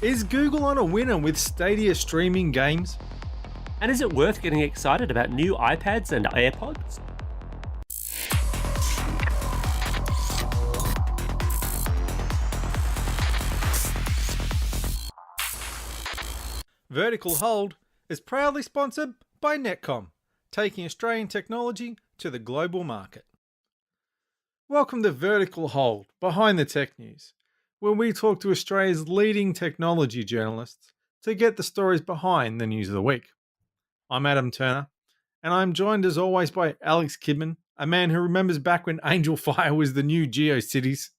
Is Google on a winner with Stadia streaming games? And is it worth getting excited about new iPads and AirPods? Vertical Hold is proudly sponsored by Netcom, taking Australian technology to the global market. Welcome to Vertical Hold, behind the tech news, where we talk to Australia's leading technology journalists to get the stories behind the news of the week. I'm Adam Turner, and I'm joined as always by Alex Kidman, a man who remembers back when Angel Fire was the new GeoCities.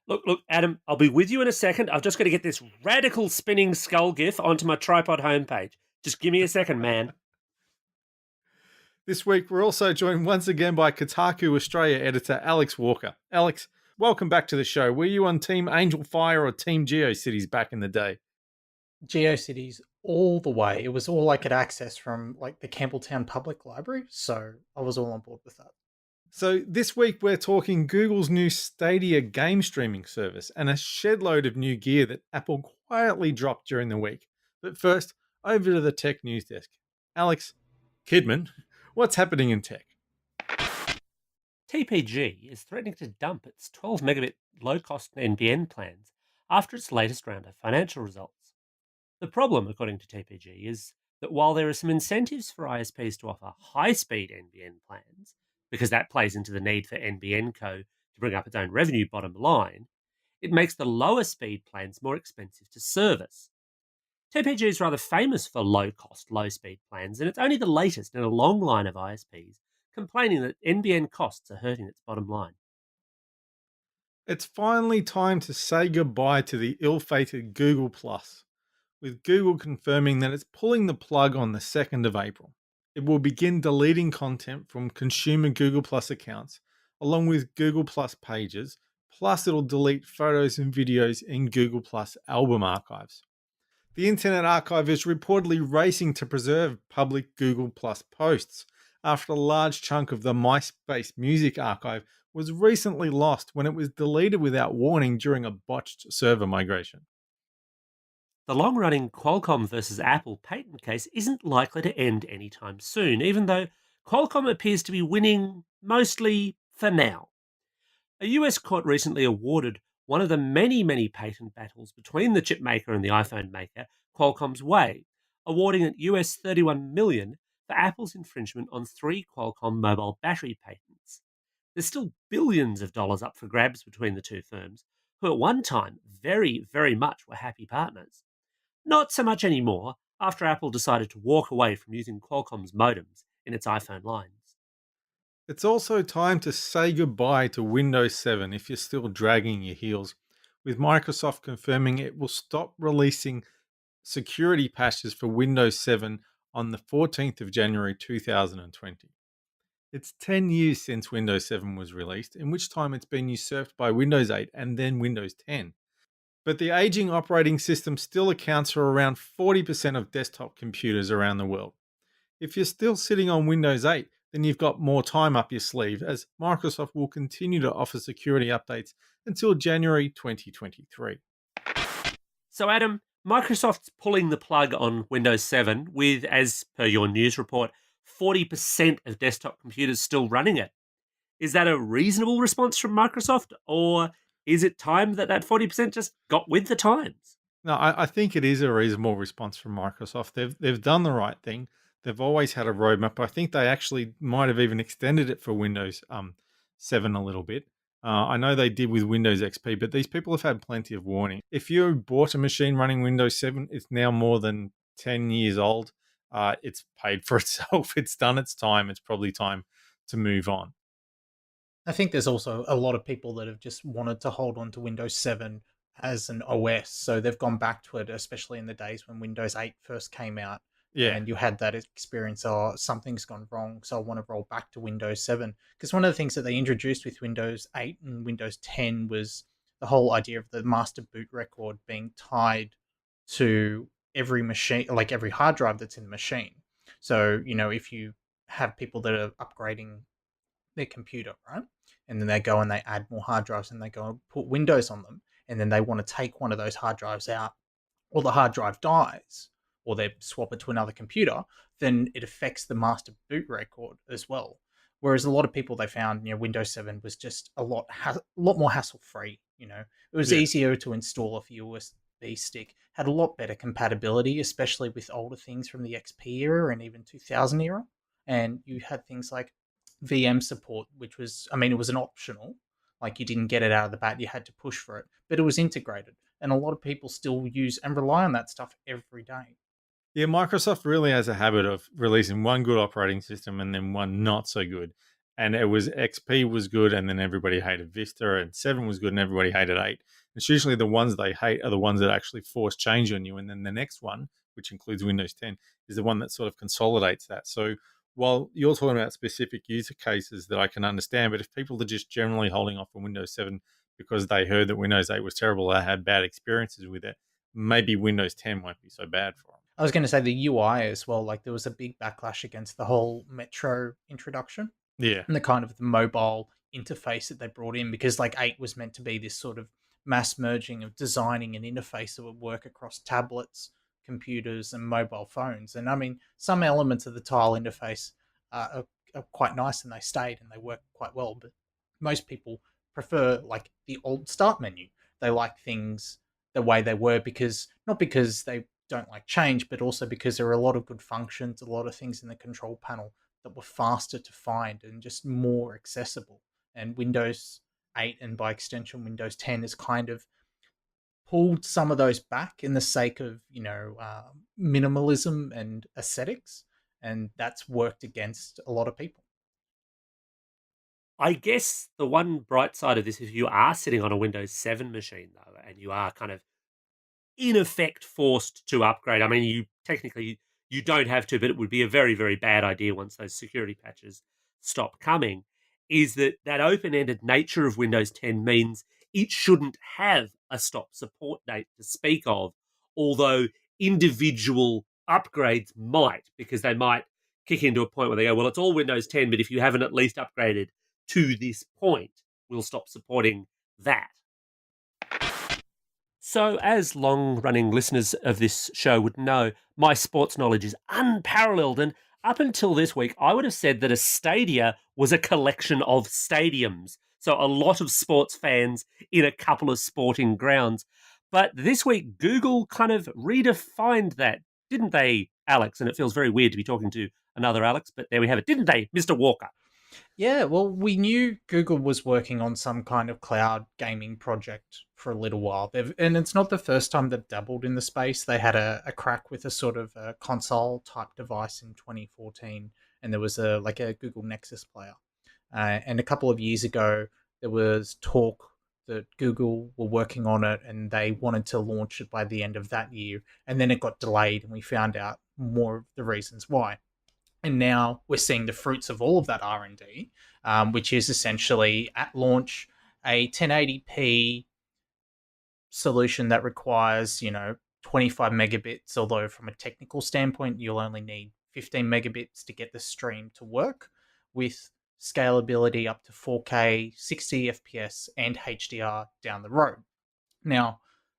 Look, Adam, I'll be with you in a second. I've just got to get this radical spinning skull gif onto my tripod homepage. Just give me a second, man. This week, we're also joined once again by Kotaku Australia editor Alex Walker. Alex, welcome back to the show. Were you on Team Angel Fire or Team GeoCities back in the day? GeoCities all the way. It was all I could access from like the Campbelltown Public Library, so I was all on board with that. So this week we're talking Google's new Stadia game streaming service and a shed load of new gear that Apple quietly dropped during the week. But first, over to the tech news desk. Alex Kidman, what's happening in tech? TPG is threatening to dump its 12 megabit low cost NBN plans after its latest round of financial results. The problem, according to TPG, is that while there are some incentives for ISPs to offer high speed NBN plans, because that plays into the need for NBN Co. to bring up its own revenue bottom line, it makes the lower speed plans more expensive to service. TPG is rather famous for low-cost, low-speed plans, and it's only the latest in a long line of ISPs complaining that NBN costs are hurting its bottom line. It's finally time to say goodbye to the ill-fated Google Plus, with Google confirming that it's pulling the plug on the 2nd of April. It will begin deleting content from consumer Google Plus accounts, along with Google Plus pages, plus it'll delete photos and videos in Google Plus album archives. The Internet Archive is reportedly racing to preserve public Google Plus posts after a large chunk of the MySpace music archive was recently lost when it was deleted without warning during a botched server migration. The long-running Qualcomm versus Apple patent case isn't likely to end anytime soon, even though Qualcomm appears to be winning mostly for now. A US court recently awarded one of the many patent battles between the chip maker and the iPhone maker, Qualcomm's way, awarding it US $31 million for Apple's infringement on 3 Qualcomm mobile battery patents. There's still billions of dollars up for grabs between the two firms, who at one time very much were happy partners. Not so much anymore after Apple decided to walk away from using Qualcomm's modems in its iPhone lines. It's also time to say goodbye to Windows 7 if you're still dragging your heels, with Microsoft confirming it will stop releasing security patches for Windows 7 on the 14th of January 2020. It's 10 years since Windows 7 was released, in which time it's been usurped by Windows 8 and then Windows 10. But the aging operating system still accounts for around 40% of desktop computers around the world. If you're still sitting on Windows 8, then you've got more time up your sleeve, as Microsoft will continue to offer security updates until January 2023. So, Adam, Microsoft's pulling the plug on Windows 7 with, as per your news report, 40% of desktop computers still running it. Is that a reasonable response from Microsoft, or is it time that 40% just got with the times? No, I think it is a reasonable response from Microsoft. They've done the right thing. They've always had a roadmap. I think they actually might have even extended it for Windows 7 a little bit. I know they did with Windows XP, but these people have had plenty of warning. If you bought a machine running Windows 7, it's now more than 10 years old. It's paid for itself. It's done its time. It's probably time to move on. I think there's also a lot of people that have just wanted to hold on to Windows 7 as an OS, so they've gone back to it, especially in the days when Windows 8 first came out. Yeah. And you had that experience, oh, something's gone wrong, so I want to roll back to Windows 7. Because one of the things that they introduced with Windows 8 and Windows 10 was the whole idea of the master boot record being tied to every machine, like every hard drive that's in the machine. So, if you have people that are upgrading their computer, right? And then they go and they add more hard drives and they go and put Windows on them. And then they want to take one of those hard drives out or the hard drive dies, or they swap it to another computer, then it affects the master boot record as well. Whereas a lot of people, they found, Windows 7 was just a lot more hassle free. It was Yeah. easier to install a USB stick, had a lot better compatibility, especially with older things from the XP era and even 2000 era. And you had things like VM support, which was, I mean, it was an optional, like you didn't get it out of the bat, you had to push for it, but it was integrated. And a lot of people still use and rely on that stuff every day. Yeah, Microsoft really has a habit of releasing one good operating system and then one not so good. And it was XP was good, and then everybody hated Vista, and 7 was good, and everybody hated 8. It's usually the ones they hate are the ones that actually force change on you. And then the next one, which includes Windows 10, is the one that sort of consolidates that. So while you're talking about specific user cases that I can understand, but if people are just generally holding off on Windows 7 because they heard that Windows 8 was terrible, they had bad experiences with it, maybe Windows 10 won't be so bad for them. I was going to say the UI as well. Like there was a big backlash against the whole Metro introduction Yeah. and the kind of the mobile interface that they brought in, because like 8 was meant to be this sort of mass merging of designing an interface that would work across tablets, computers, and mobile phones. And I mean, some elements of the tile interface are quite nice, and they stayed and they work quite well. But most people prefer like the old start menu. They like things the way they were, because not because they don't like change, but also because there are a lot of good functions, a lot of things in the control panel that were faster to find and just more accessible. And Windows 8, and by extension Windows 10, has kind of pulled some of those back in the sake of minimalism and aesthetics, and that's worked against a lot of people. I guess the one bright side of this, if you are sitting on a Windows 7 machine, though, and you are kind of in effect forced to upgrade. I mean, you don't have to, but it would be a very, very bad idea once those security patches stop coming. Is that open-ended nature of Windows 10 means it shouldn't have a stop support date to speak of, although individual upgrades might, because they might kick into a point where they go, well, it's all Windows 10, but if you haven't at least upgraded to this point, we'll stop supporting that. So, as long running listeners of this show would know, my sports knowledge is unparalleled. And up until this week, I would have said that a stadia was a collection of stadiums. So, a lot of sports fans in a couple of sporting grounds. But this week, Google kind of redefined that, didn't they, Alex? And it feels very weird to be talking to another Alex, but there we have it, didn't they, Mr. Walker? Yeah, well, we knew Google was working on some kind of cloud gaming project for a little while. And it's not the first time they've dabbled in the space. They had a crack with a sort of a console type device in 2014, and there was a Google Nexus player. And a couple of years ago, there was talk that Google were working on it, and they wanted to launch it by the end of that year. And then it got delayed, and we found out more of the reasons why. And now we're seeing the fruits of all of that R&D, which is essentially at launch a 1080p solution that requires 25 megabits, although from a technical standpoint you'll only need 15 megabits to get the stream to work, with scalability up to 4K 60 fps and HDR down the road. Now,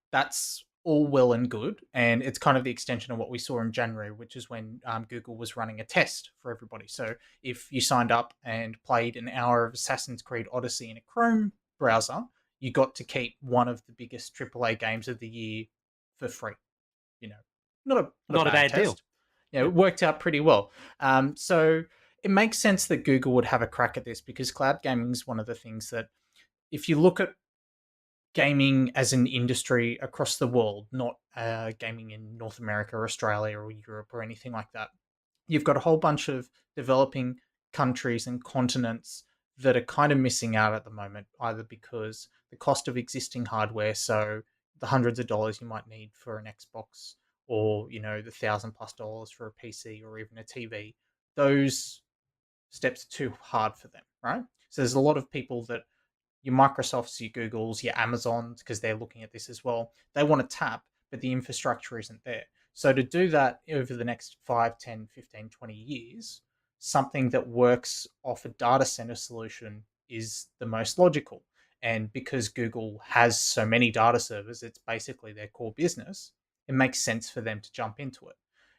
that's all well and good, and it's kind of the extension of what we saw in January, which is when Google was running a test for everybody. So if you signed up and played an hour of Assassin's Creed Odyssey in a Chrome browser, you got to keep one of the biggest AAA games of the year for free. You know, not a Not a bad bad deal. test. Yeah, it Yep. worked out pretty well. So it makes sense that Google would have a crack at this, because cloud gaming is one of the things that, if you look at gaming as an industry across the world, not gaming in North America or Australia or Europe or anything like that. You've got a whole bunch of developing countries and continents that are kind of missing out at the moment, either because the cost of existing hardware, so the hundreds of dollars you might need for an Xbox, or the $1,000+ for a PC or even a TV, those steps are too hard for them, right? So there's a lot of people that, your Microsofts, your Googles, your Amazons, because they're looking at this as well. They want to tap, but the infrastructure isn't there. So to do that over the next 5, 10, 15, 20 years, something that works off a data center solution is the most logical. And because Google has so many data servers, it's basically their core business. it makes sense for them to jump into it.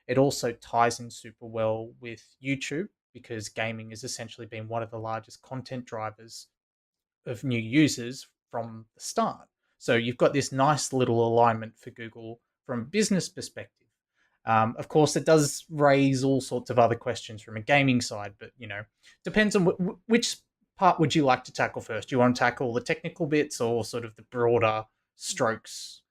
It also ties in super well with YouTube because gaming has essentially been one of the largest content drivers of new users from the start. So you've got this nice little alignment for Google from a business perspective. Of course, it does raise all sorts of other questions from a gaming side, but depends on which part would you like to tackle first. Do you want to tackle the technical bits or sort of the broader strokes?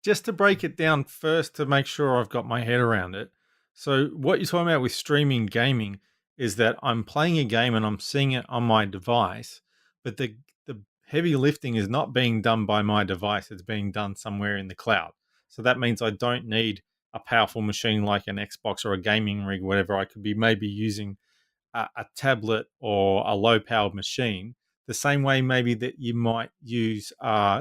Just to break it down first to make sure I've got my head around it. So, what you're talking about with streaming gaming is that I'm playing a game and I'm seeing it on my device, but the heavy lifting is not being done by my device, it's being done somewhere in the cloud. So that means I don't need a powerful machine like an Xbox or a gaming rig, whatever. I could be maybe using a tablet or a low powered machine, the same way maybe that you might use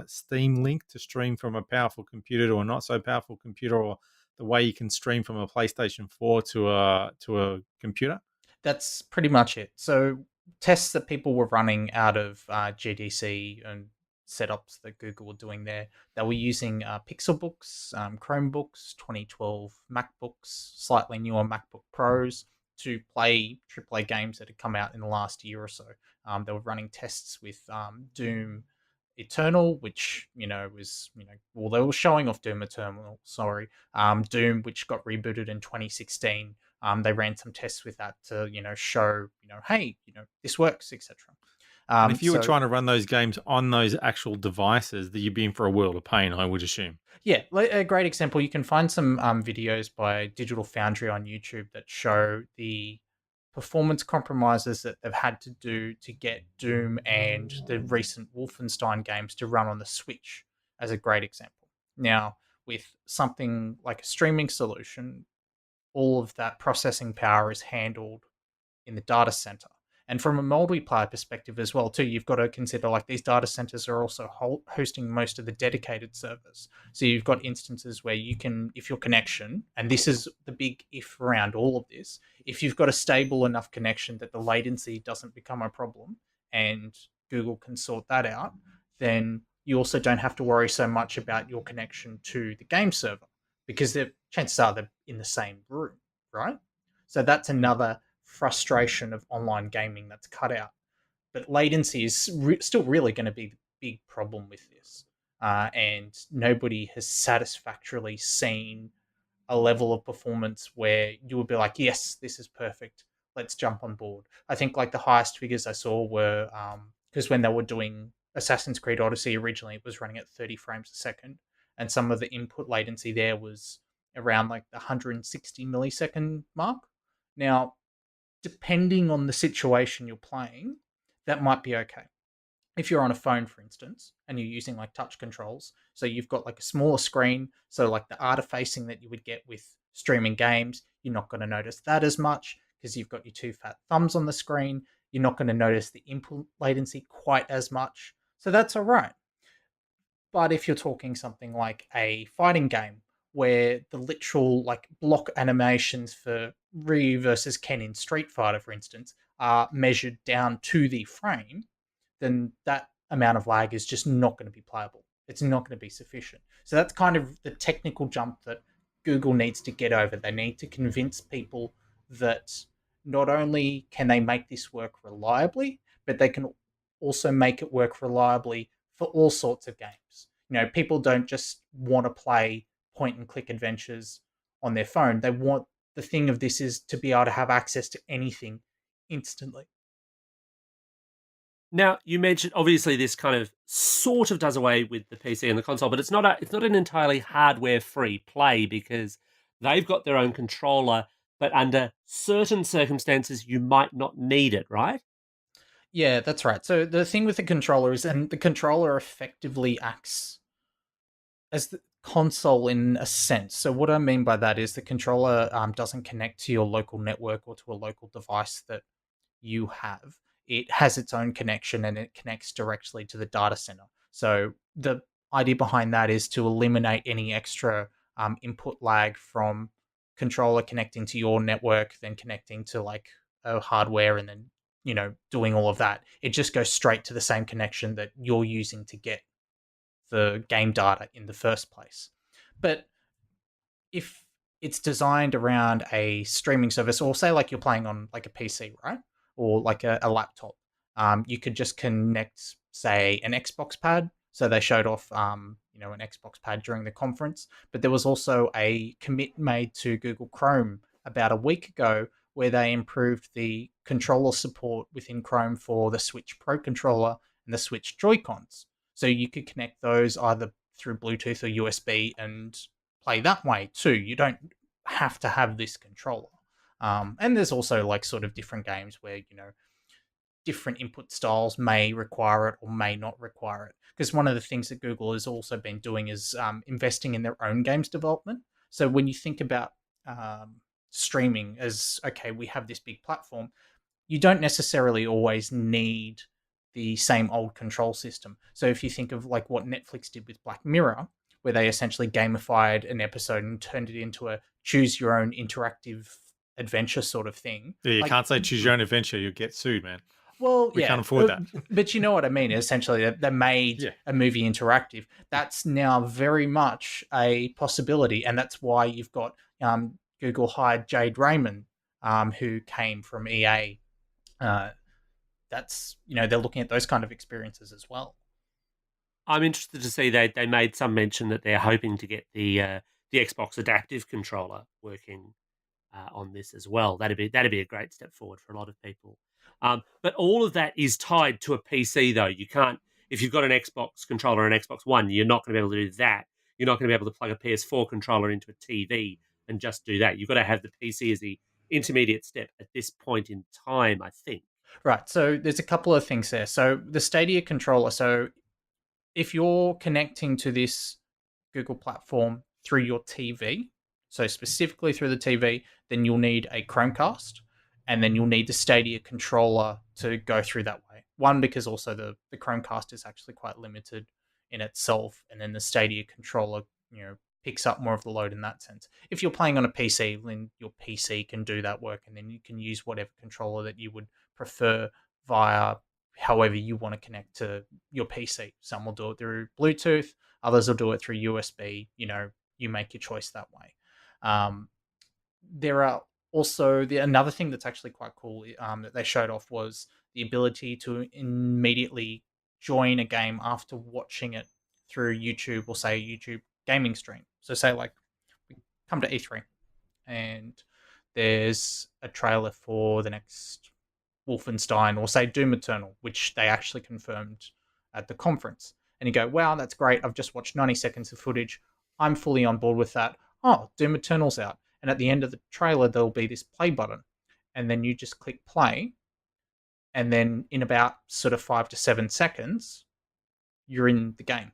Steam Link to stream from a powerful computer to a not so powerful computer, or the way you can stream from a PlayStation 4 to a computer. That's pretty much it. So tests that people were running out of GDC and setups that Google were doing there, they were using Pixelbooks, Chromebooks, 2012 MacBooks, slightly newer MacBook Pros to play AAA games that had come out in the last year or so. They were running tests with Doom Eternal, which was well, they were showing off Doom Eternal. Sorry, Doom, which got rebooted in 2016. They ran some tests with that to show hey, this works, etc. And if you were So trying to run those games on those actual devices, that you'd be in for a world of pain, I would assume. yeah, a great example. You can find some videos by Digital Foundry on YouTube that show the performance compromises that they've had to do to get Doom and the recent Wolfenstein games to run on the Switch as a great example. Now, with something like a streaming solution, all of that processing power is handled in the data center. And from a multiplayer perspective as well, too, you've got to consider like these data centers are also hosting most of the dedicated servers. So you've got instances where you can, if your connection, and this is the big if around all of this, if you've got a stable enough connection that the latency doesn't become a problem and Google can sort that out, then you also don't have to worry so much about your connection to the game server because chances are they're in the same room, right? So that's Mm. another frustration of online gaming that's cut out. But latency is still really going to be the big problem with this. And nobody has satisfactorily seen a level of performance where you would be like, yes, this is perfect. Let's jump on board. I think like the highest figures I saw were because when they were doing Assassin's Creed Odyssey originally, it was running at 30 frames a second. And some of the input latency there was around like the 160 millisecond mark. Now, depending on the situation you're playing, that might be okay. If you're on a phone, for instance, and you're using like touch controls, so you've got like a smaller screen, so like the artifacing that you would get with streaming games, you're not going to notice that as much because you've got your two fat thumbs on the screen. You're not going to notice the input latency quite as much. So that's all right. But if you're talking something like a fighting game where the literal like block animations for Ryu versus Ken in Street Fighter, for instance, are measured down to the frame, then that amount of lag is just not going to be playable. It's not going to be sufficient. So that's kind of the technical jump that Google needs to get over. They need to convince people that not only can they make this work reliably, but they can also make it work reliably for all sorts of games. People don't just want to play point and click adventures on their phone. They want the thing of this is to be able to have access to anything instantly. Now, you mentioned obviously this kind of sort of does away with the PC and the console, but it's not an entirely hardware free play because they've got their own controller, but under certain circumstances you might not need it, right? Yeah, that's right. So the thing with the controller is, and the controller effectively acts as the console in a sense. So what I mean by that is the controller doesn't connect to your local network or to a local device that you have. It has its own connection and it connects directly to the data center. So the idea behind that is to eliminate any extra input lag from controller connecting to your network, then connecting to like a hardware, and then doing all of that. It just goes straight to the same connection that you're using to get the game data in the first place. But if it's designed around a streaming service, or say like you're playing on like a PC, right, or like a laptop, you could just connect, say, an Xbox pad. So they showed off, an Xbox pad during the conference, but there was also a commit made to Google Chrome about a week ago where they improved the controller support within Chrome for the Switch Pro controller and the Switch Joy Cons. So you could connect those either through Bluetooth or USB and play that way too. You don't have to have this controller. And there's also like sort of different games where, different input styles may require it or may not require it. Because one of the things that Google has also been doing is investing in their own games development. So when you think about streaming as, okay, we have this big platform, you don't necessarily always need the same old control system. So if you think of like what Netflix did with Black Mirror, where they essentially gamified an episode and turned it into a choose your own interactive adventure sort of thing. Yeah, you Like, can't say choose your own adventure. You'll get sued, man. well, We can't yeah, afford that. but you know what I mean. Essentially, they made Yeah. a movie interactive. That's now very much a possibility, and that's why you've got Google hired Jade Raymond, who came from EA. Uh, that's they're looking at those kind of experiences as well. I'm interested to see they made some mention that they're hoping to get the Xbox adaptive controller working on this as well. That'd be a great step forward for a lot of people. But all of that is tied to a PC, though. You can't, if you've got an Xbox controller and an Xbox One, you're not going to be able to do that. You're not going to be able to plug a PS4 controller into a TV and just do that. You've got to have the PC as the intermediate step at this point in time, I think. Right. So there's a couple of things there. So the Stadia controller. So if you're connecting to this Google platform through your TV, so specifically through the TV, then you'll need a Chromecast, and then you'll need the Stadia controller to go through that way. One, because also the Chromecast is actually quite limited in itself, and then the Stadia controller, picks up more of the load in that sense. If you're playing on a PC, then your PC can do that work, and then you can use whatever controller that you would prefer via however you want to connect to your PC. Some will do it through Bluetooth, others will do it through USB. You make your choice that way. There are also another thing that's actually quite cool that they showed off was the ability to immediately join a game after watching it through YouTube, or say a YouTube gaming stream. So say like we come to E3 and there's a trailer for the next Wolfenstein, or say Doom Eternal, which they actually confirmed at the conference. And you go, wow, that's great. I've just watched 90 seconds of footage. I'm fully on board with that. Oh, Doom Eternal's out. And at the end of the trailer, there'll be this play button. And then you just click play. And then in about sort of 5 to 7 seconds, you're in the game.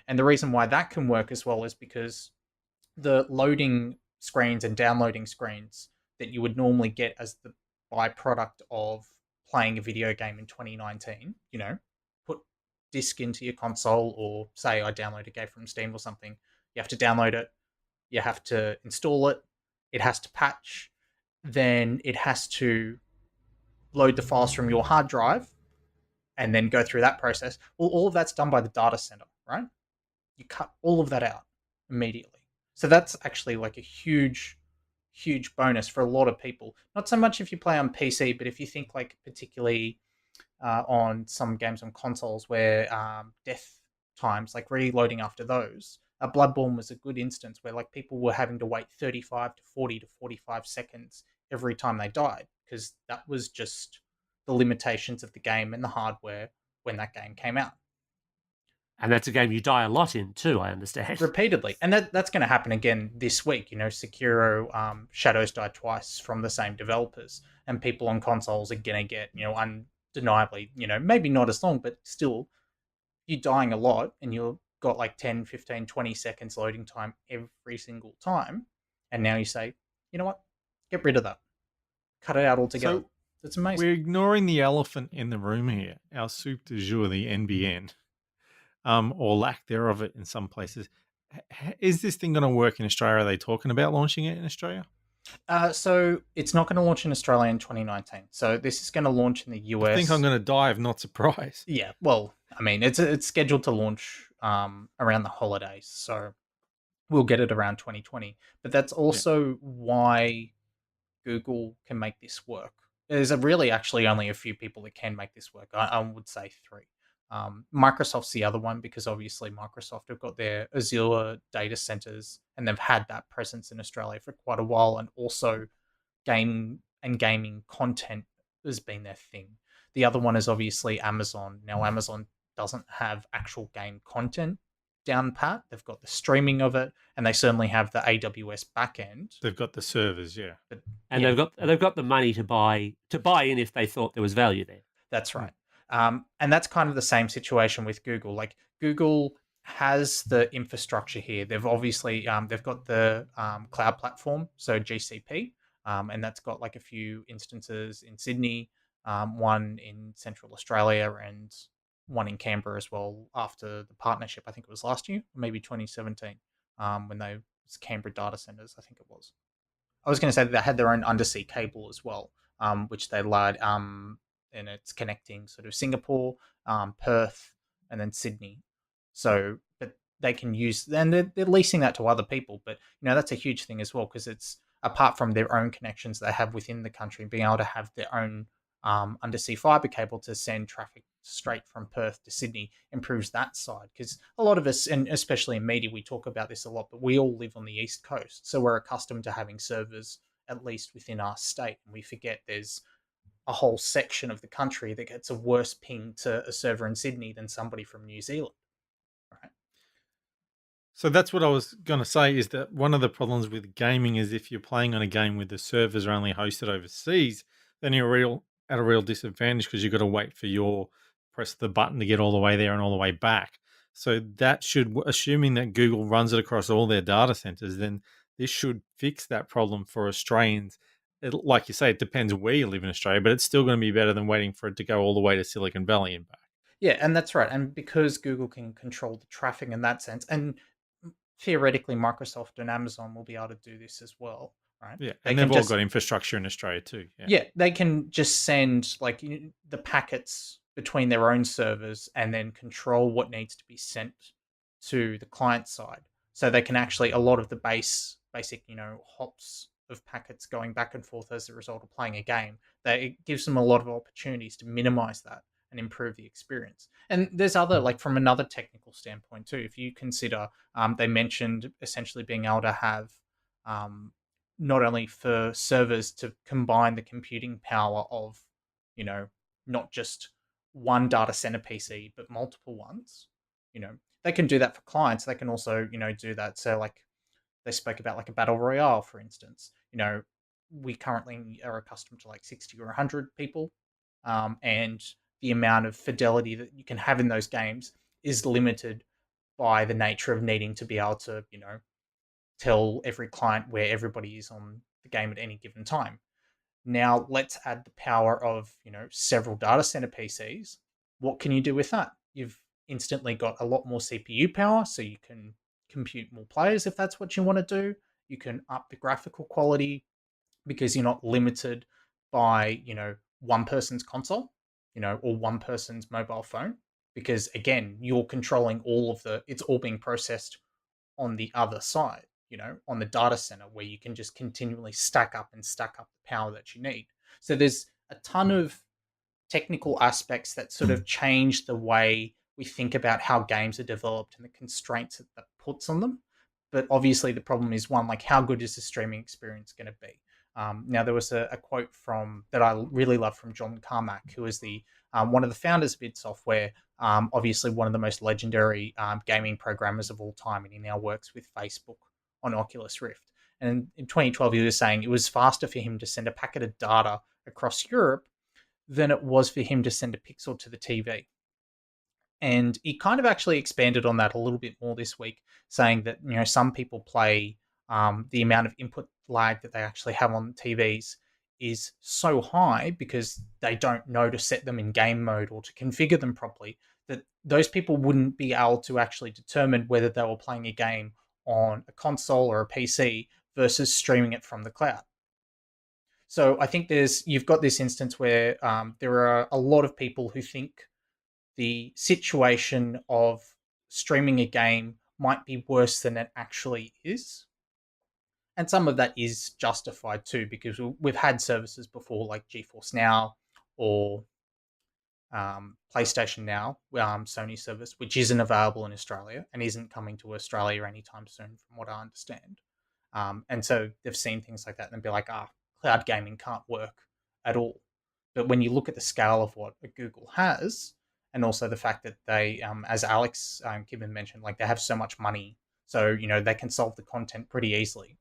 And the reason why that can work as well is because the loading screens and downloading screens that you would normally get as the byproduct of playing a video game in 2019, put disc into your console, or say I download a game from Steam or something, you have to download it, you have to install it, it has to patch, then it has to load the files from your hard drive and then go through that process. Well, all of that's done by the data center, right? You cut all of that out immediately. So that's actually like a huge, huge bonus for a lot of people. Not so much if you play on PC, but if you think like particularly on some games on consoles where death times, like reloading after those, Bloodborne was a good instance where like people were having to wait 35 to 40 to 45 seconds every time they died, because that was just the limitations of the game and the hardware when that game came out. And that's a game you die a lot in too, I understand. Repeatedly, and that's going to happen again this week. Sekiro, Shadows Die Twice from the same developers, and people on consoles are going to get, undeniably, maybe not as long, but still, you're dying a lot and you've got like 10, 15, 20 seconds loading time every single time, and now you say, you know what, get rid of that, cut it out altogether. So That's amazing. we're ignoring the elephant in the room here, our soup du jour, the NBN, or lack thereof it in some places. Is this thing going to work in Australia? Are they talking about launching it in Australia? So it's not going to launch in Australia in 2019. So this is going to launch in the US. I think I'm going to die of not surprise. Yeah, well, I mean, it's scheduled to launch around the holidays. So we'll get it around 2020. But that's Yeah. also why Google can make this work. There's really actually only a few people that can make this work. I would say three. Microsoft's the other one because obviously Microsoft have got their Azure data centers and they've had that presence in Australia for quite a while, and also gaming content has been their thing. The other one is obviously Amazon. Now Amazon doesn't have actual game content down pat. They've got the streaming of it, and they certainly have the AWS backend. They've got the servers, yeah. But And yeah, they've got the money to buy in if they thought there was value there. that's Mm. right. And that's kind of the same situation with Google. Like Google has the infrastructure here. They've obviously they've got the cloud platform, so GCP, and that's got like a few instances in Sydney, one in Central Australia, and one in Canberra as well. After the partnership, I think it was last year, maybe 2017, when they was Canberra data centers. I think it was. I was going to say that they had their own undersea cable as well, which they laid, and it's connecting sort of Singapore, Perth, and then Sydney. So, but they can use, and they're leasing that to other people. But that's a huge thing as well because it's apart from their own connections they have within the country, being able to have their own undersea fiber cable to send traffic straight from Perth to Sydney improves that side. Because a lot of us, and especially in media, we talk about this a lot, but we all live on the East Coast. So we're accustomed to having servers at least within our state. And we forget there's a whole section of the country that gets a worse ping to a server in Sydney than somebody from New Zealand, right? So that's what I was going to say is that one of the problems with gaming is if you're playing on a game where the servers are only hosted overseas, then you're at a real disadvantage because you've got to wait for your press the button to get all the way there and all the way back. So that should, assuming that Google runs it across all their data centers, then this should fix that problem for Australians. Like you say, it depends where you live in Australia, but it's still going to be better than waiting for it to go all the way to Silicon Valley and back. Yeah, and that's right. And because Google can control the traffic in that sense, and theoretically Microsoft and Amazon will be able to do this as well, right? Yeah, They and can they've all just got infrastructure in Australia too. Yeah. Yeah, they can just send like the packets between their own servers and then control what needs to be sent to the client side. So they can actually a lot of the basic hops of packets going back and forth as a result of playing a game. That it gives them a lot of opportunities to minimize that and improve the experience. And there's other like from another technical standpoint too. If you consider, they mentioned essentially being able to have um, not only for servers to combine the computing power of, you know, not just one data center PC, but multiple ones. They can do that for clients. They can also, do that. So, like, they spoke about like a battle royale, for instance. We currently are accustomed to like 60 or 100 people, and the amount of fidelity that you can have in those games is limited by the nature of needing to be able to, tell every client where everybody is on the game at any given time. Now let's add the power of, several data center PCs. What can you do with that? You've instantly got a lot more CPU power, so you can compute more players if that's what you want to do. You can up the graphical quality because you're not limited by, one person's console, or one person's mobile phone. Because again, you're controlling it's all being processed on the other side, on the data center where you can just continually stack up and stack up the power that you need. So there's a ton of technical aspects that sort of change the way we think about how games are developed and the constraints that puts on them. But obviously, the problem is one like how good is the streaming experience going to be? Now, there was a quote from that I really love from John Carmack, who is the one of the founders of id Software, obviously one of the most legendary gaming programmers of all time, and he now works with Facebook on Oculus Rift. And in 2012, he was saying it was faster for him to send a packet of data across Europe than it was for him to send a pixel to the TV. And he kind of actually expanded on that a little bit more this week, saying that some people play the amount of input lag that they actually have on TVs is so high because they don't know to set them in game mode or to configure them properly that those people wouldn't be able to actually determine whether they were playing a game on a console or a PC versus streaming it from the cloud. So I think you've got this instance where there are a lot of people who think the situation of streaming a game might be worse than it actually is. And some of that is justified too, because we've had services before like GeForce Now or PlayStation Now, Sony service, which isn't available in Australia and isn't coming to Australia anytime soon, from what I understand. And so they've seen things like that and be like, cloud gaming can't work at all. But when you look at the scale of what Google has, and also the fact that they, as Alex Kibben mentioned, like they have so much money, so they can solve the content pretty easily.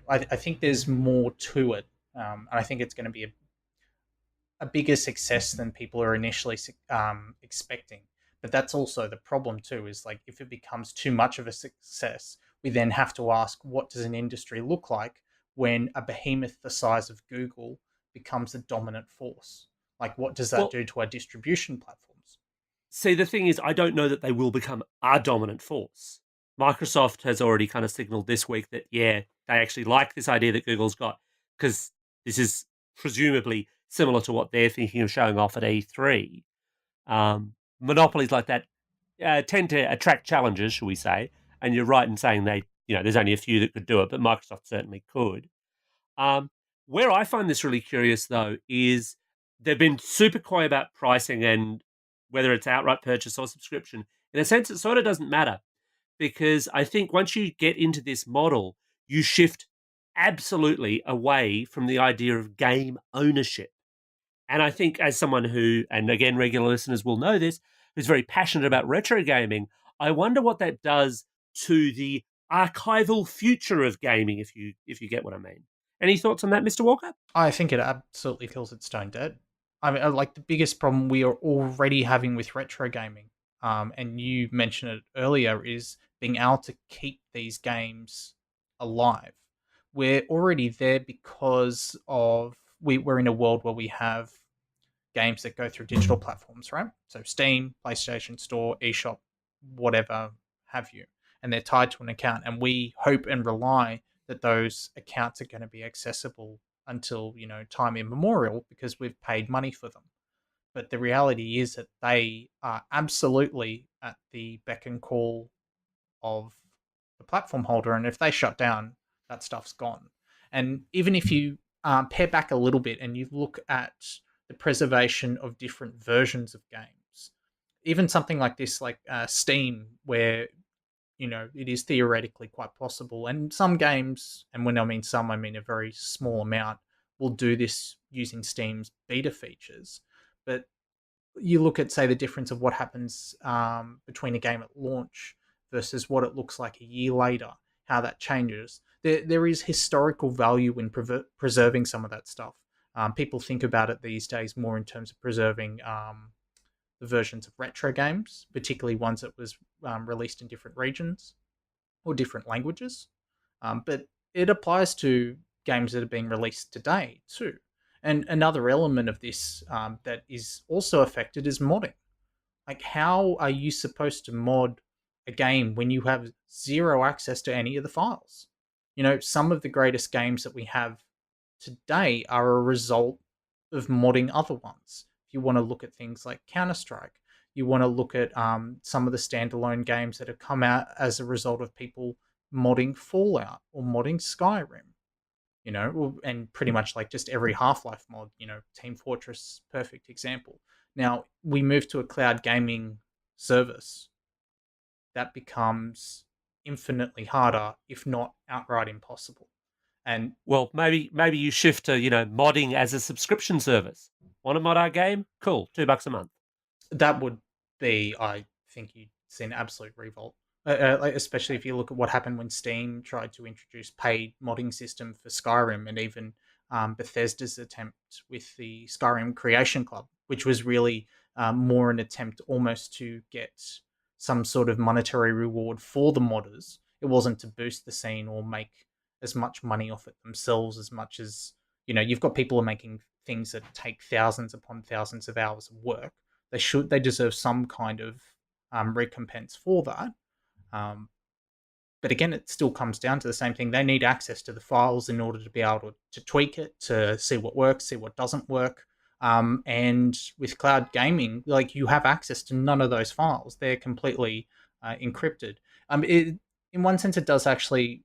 I think there's more to it, and I think it's going to be a bigger success than people are initially expecting. But that's also the problem too. Is like if it becomes too much of a success, we then have to ask, what does an industry look like when a behemoth the size of Google becomes a dominant force? Like, what does that Well, do to our distribution platforms? see, the thing is, I don't know that they will become our dominant force. Microsoft has already kind of signaled this week that, yeah, they actually like this idea that Google's got, because this is presumably similar to what they're thinking of showing off at E3. Monopolies like that tend to attract challengers, shall we say? And you're right in saying there's only a few that could do it, but Microsoft certainly could. Um, where I find this really curious, though, is they've been super coy about pricing and whether it's outright purchase or subscription. In a sense, it sort of doesn't matter because I think once you get into this model, you shift absolutely away from the idea of game ownership. And I think, as someone who, and again, regular listeners will know this, who's very passionate about retro gaming, I wonder what that does to the archival future of gaming, if you get what I mean. Any thoughts on that, Mr. Walker? I think it absolutely feels its stone dead. I mean, like the biggest problem we are already having with retro gaming, and you mentioned it earlier, is being able to keep these games alive. We're already there because we're in a world where we have games that go through digital platforms, right? So Steam, PlayStation Store, eShop, whatever have you, and they're tied to an account, and we hope and rely that those accounts are going to be accessible until time immemorial because we've paid money for them. But the reality is that they are absolutely at the beck and call of the platform holder, and if they shut down, that stuff's gone. And even if you pare back a little bit and you look at the preservation of different versions of games, even something like this, like Steam, where it is theoretically quite possible, and some games, and when I mean some, I mean a very small amount, will do this using Steam's beta features. But you look at, say, the difference of what happens between a game at launch versus what it looks like a year later, how that changes. There is historical value in preserving some of that stuff. People think about it these days more in terms of preserving the versions of retro games, particularly ones that was released in different regions or different languages. But it applies to games that are being released today too. And another element of this that is also affected is modding. Like, how are you supposed to mod a game when you have zero access to any of the files? Some of the greatest games that we have today are a result of modding other ones. If you want to look at things like Counter Strike, you want to look at some of the standalone games that have come out as a result of people modding Fallout or modding Skyrim. And pretty much like just every Half-Life mod, Team Fortress, perfect example. Now, we move to a cloud gaming service, that becomes infinitely harder, if not outright impossible. And Well, maybe you shift to modding as a subscription service. Want to mod our game? Cool, $2 a month. that would be, I think, you'd see an absolute revolt. Like, especially if you look at what happened when Steam tried to introduce paid modding system for Skyrim, and even Bethesda's attempt with the Skyrim Creation Club, which was really more an attempt almost to get some sort of monetary reward for the modders. It wasn't to boost the scene or make as much money off it themselves, as much as you've got people who are making things that take thousands upon thousands of hours of work. They deserve some kind of recompense for that. Um, but again, it still comes down to the same thing. They need access to the files in order to be able to tweak it, to see what works, see what doesn't work. And with cloud gaming, like, you have access to none of those files. They're completely encrypted. It, in one sense, it does actually.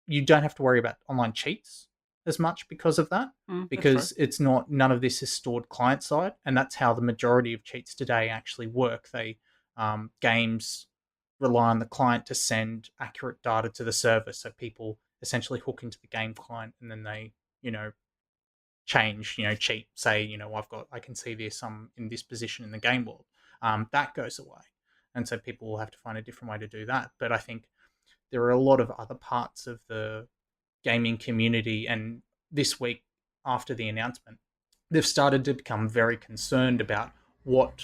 You don't have to worry about online cheats as much because of that, That's true. because it's not none of this is stored client side, and that's how the majority of cheats today actually work. They games rely on the client to send accurate data to the server, so people essentially hook into the game client and then they you know change, cheat, say, I can see this, I'm in this position in the game world. That goes away. And so people will have to find a different way to do that. But I think there are a lot of other parts of the gaming community. And this week, after the announcement, they've started to become very concerned about what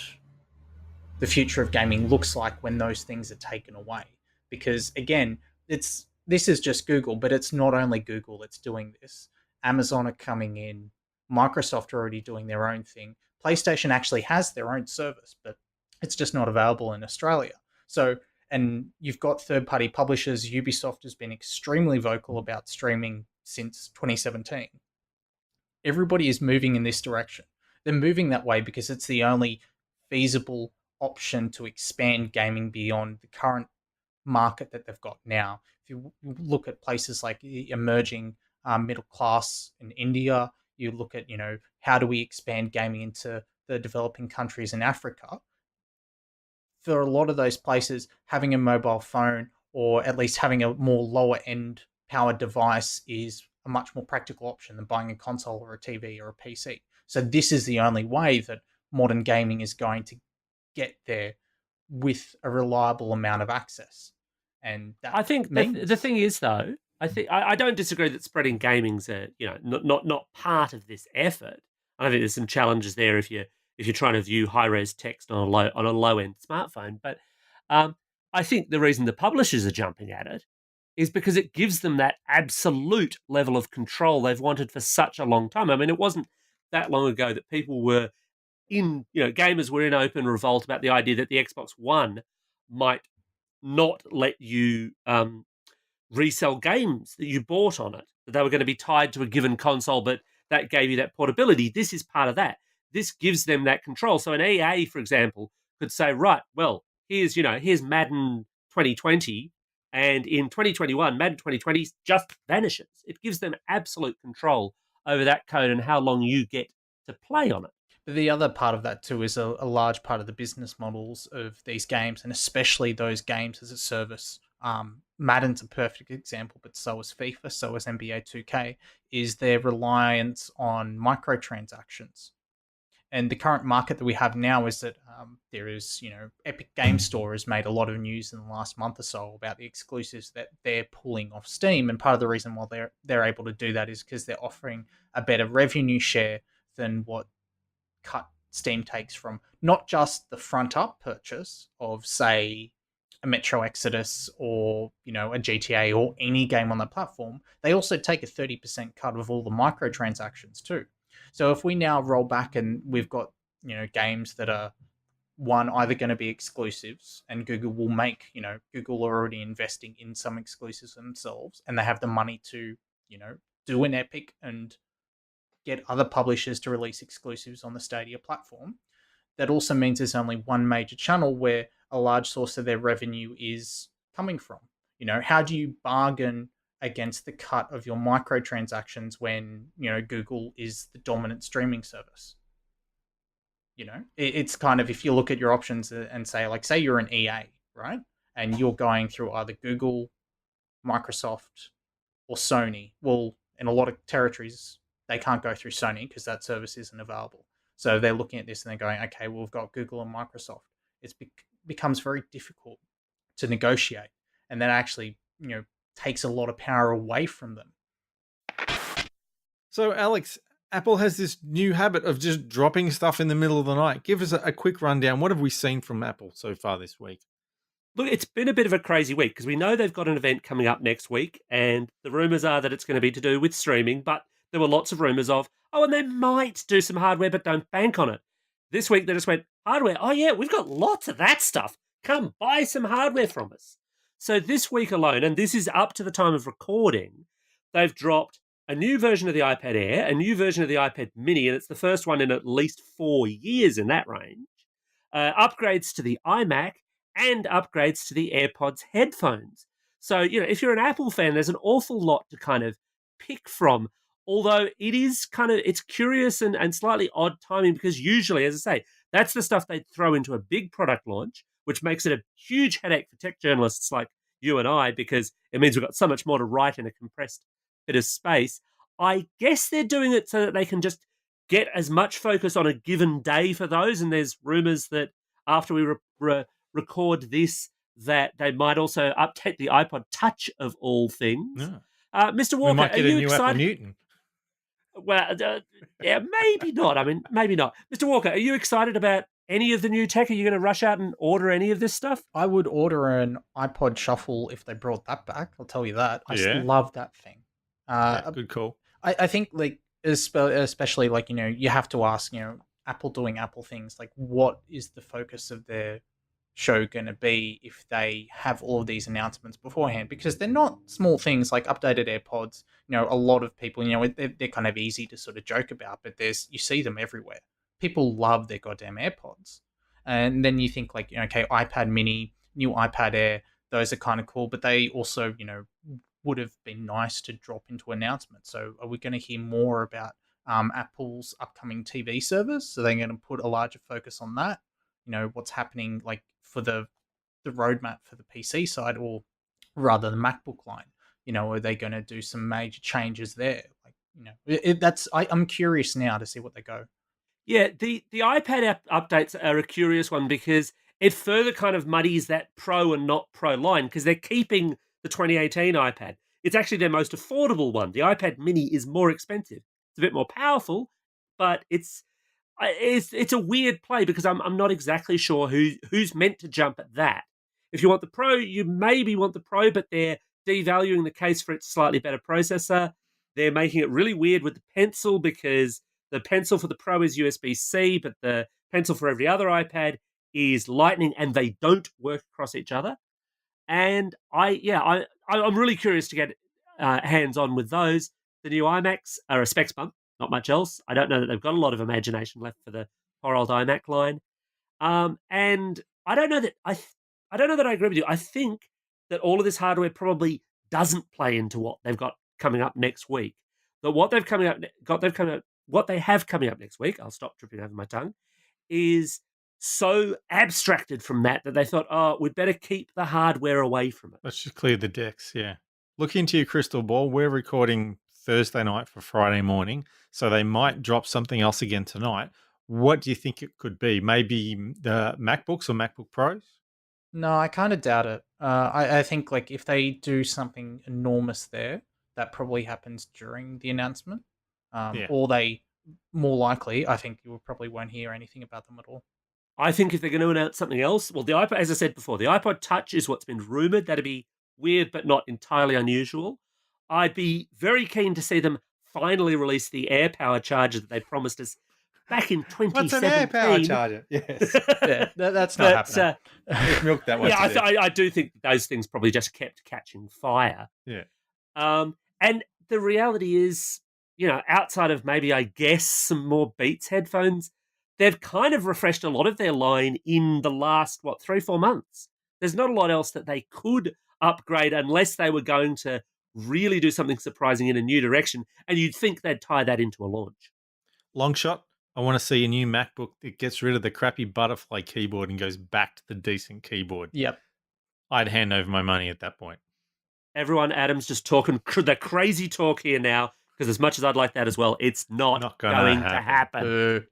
the future of gaming looks like when those things are taken away. Because again, it's this is just Google, but it's not only Google that's doing this. Amazon are coming in, Microsoft are already doing their own thing. PlayStation actually has their own service, but it's just not available in Australia. So, and you've got third-party publishers. Ubisoft has been extremely vocal about streaming since 2017. Everybody is moving in this direction. They're moving that way because it's the only feasible option to expand gaming beyond the current market that they've got now. If you look at places like the emerging middle class in India, you look at, how do we expand gaming into the developing countries in Africa? For a lot of those places, having a mobile phone or at least having a more lower end powered device is a much more practical option than buying a console or a TV or a PC. So this is the only way that modern gaming is going to get there with a reliable amount of access. And that I think the means thing is, though, I don't disagree that spreading gaming's not part of this effort. I think there's some challenges there if you're trying to view high res text on a low end smartphone. But um, I think the reason the publishers are jumping at it is because it gives them that absolute level of control they've wanted for such a long time. I mean, it wasn't that long ago that people were gamers were in open revolt about the idea that the Xbox One might not let you resell games that you bought on it, that they were going to be tied to a given console, but that gave you that portability. This is part of that. This gives them that control. So an EA, for example, could say, right, well, here's Madden 2020, and in 2021, Madden 2020 just vanishes. It gives them absolute control over that code and how long you get to play on it. But the other part of that too is a large part of the business models of these games, and especially those games as a service. Madden's a perfect example, but so is FIFA, so is NBA 2K, is their reliance on microtransactions. And the current market that we have now is that there is, Epic Game Store has made a lot of news in the last month or so about the exclusives that they're pulling off Steam. And part of the reason why they're able to do that is because they're offering a better revenue share than what cut Steam takes from not just the front up purchase of, say, a Metro Exodus or a GTA or any game on the platform. They also take a 30% cut of all the microtransactions too. So if we now roll back and we've got games that are one either going to be exclusives, and Google will make Google are already investing in some exclusives themselves, and they have the money to do an Epic and get other publishers to release exclusives on the Stadia platform. That also means there's only one major channel where a large source of their revenue is coming from. How do you bargain against the cut of your microtransactions when, Google is the dominant streaming service? It's kind of, if you look at your options and say you're an EA, right? And you're going through either Google, Microsoft, or Sony. Well, in a lot of territories, they can't go through Sony because that service isn't available. So they're looking at this and they're going, okay, well, we've got Google and Microsoft. It becomes very difficult to negotiate, and that actually, takes a lot of power away from them. So, Alex, Apple has this new habit of just dropping stuff in the middle of the night. Give us a quick rundown. What have we seen from Apple so far this week? Look, it's been a bit of a crazy week because we know they've got an event coming up next week, and the rumours are that it's going to be to do with streaming, but there were lots of rumours of, and they might do some hardware, but don't bank on it. This week, they just went, hardware, oh yeah, we've got lots of that stuff. Come buy some hardware from us. So this week alone, and this is up to the time of recording, they've dropped a new version of the iPad Air, a new version of the iPad Mini, and it's the first one in at least 4 years in that range, upgrades to the iMac, and upgrades to the AirPods headphones. So, if you're an Apple fan, there's an awful lot to kind of pick from. Although it's curious and slightly odd timing because usually, as I say, that's the stuff they'd throw into a big product launch, which makes it a huge headache for tech journalists like you and I because it means we've got so much more to write in a compressed bit of space. I guess they're doing it so that they can just get as much focus on a given day for those. And there's rumors that after we record this, that they might also update the iPod Touch of all things. Yeah. Mr. We Walker, might are get a you new Apple excited? Newton. Well, yeah, maybe not. I mean, maybe not. Mr. Walker, are you excited about any of the new tech? Are you going to rush out and order any of this stuff? I would order an iPod Shuffle if they brought that back. I'll tell you that. I Yeah. love that thing. Yeah, good call. I think like especially like you have to ask Apple doing Apple things like what is the focus of their show going to be if they have all of these announcements beforehand because they're not small things like updated AirPods. A lot of people they're kind of easy to sort of joke about, but you see them everywhere. People love their goddamn AirPods, and then you think like okay, iPad Mini, new iPad Air, those are kind of cool, but they also would have been nice to drop into announcements. So are we going to hear more about Apple's upcoming TV service? So they're going to put a larger focus on that. What's happening like for the roadmap for the PC side, or rather the MacBook line. Are they going to do some major changes there? Like I'm curious now to see what they go. Yeah, the iPad updates are a curious one because it further kind of muddies that Pro and not Pro line because they're keeping the 2018 iPad. It's actually their most affordable one. The iPad Mini is more expensive. It's a bit more powerful, but it's a weird play because I'm not exactly sure who's meant to jump at that. If you want the Pro, you maybe want the Pro, but they're devaluing the case for its slightly better processor. They're making it really weird with the Pencil because the Pencil for the Pro is USB-C, but the Pencil for every other iPad is Lightning, and they don't work across each other. And I'm really curious to get hands on with those. The new iMacs are a specs bump, not much else. I don't know that they've got a lot of imagination left for the poor old iMac line. And I don't know that I don't know that I agree with you. I think that all of this hardware probably doesn't play into what they've got coming up next week. But what they have coming up next week, I'll stop tripping over my tongue, is so abstracted from that they thought, oh, we'd better keep the hardware away from it. Let's just clear the decks, yeah. Look into your crystal ball. We're recording Thursday night for Friday morning, so they might drop something else again tonight. What do you think it could be? Maybe the MacBooks or MacBook Pros? No, I kind of doubt it. I think like if they do something enormous there, that probably happens during the announcement. Yeah. Or they, more likely, I think you probably won't hear anything about them at all. I think if they're going to announce something else, well, the iPod, as I said before, the iPod Touch is what's been rumored. That'd be weird, but not entirely unusual. I'd be very keen to see them finally release the AirPower charger that they promised us back in 2017. What's an AirPower charger? Yes. Yeah, that's not happening. Milk that one. Yeah, I do think those things probably just kept catching fire. Yeah. And the reality is, outside of maybe, I guess, some more Beats headphones, they've kind of refreshed a lot of their line in the last, 3-4 months. There's not a lot else that they could upgrade unless they were going to really do something surprising in a new direction. And you'd think they'd tie that into a launch. Long shot. I want to see a new MacBook that gets rid of the crappy butterfly keyboard and goes back to the decent keyboard. Yep. I'd hand over my money at that point. Everyone, Adam's just talking the crazy talk here now, because as much as I'd like that as well, it's not going to happen.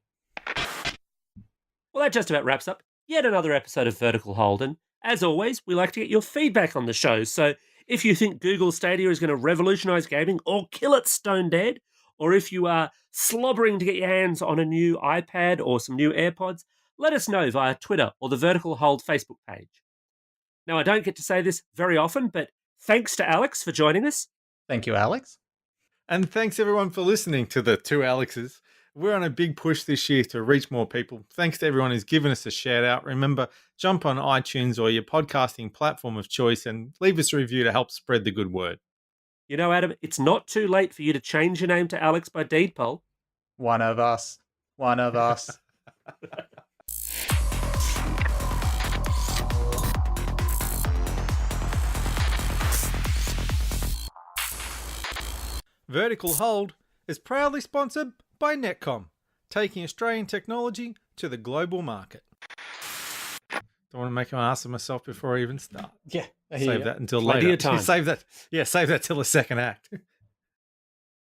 Well, that just about wraps up yet another episode of Vertical Holden. As always, we like to get your feedback on the show. So if you think Google Stadia is going to revolutionize gaming or kill it stone dead, or if you are slobbering to get your hands on a new iPad or some new AirPods, let us know via Twitter or the Vertical Hold Facebook page. Now, I don't get to say this very often, but thanks to Alex for joining us. Thank you, Alex. And thanks everyone for listening to the two Alexes. We're on a big push this year to reach more people. Thanks to everyone who's given us a shout out. Remember, jump on iTunes or your podcasting platform of choice and leave us a review to help spread the good word. Adam, it's not too late for you to change your name to Alex by deed poll. One of us. One of us. Vertical Hold is proudly sponsored by Netcom, taking Australian technology to the global market. Don't want to make an ass of myself before I even start. Yeah, Save that until Plenty later. of time. Save that. Yeah, save that till the second act.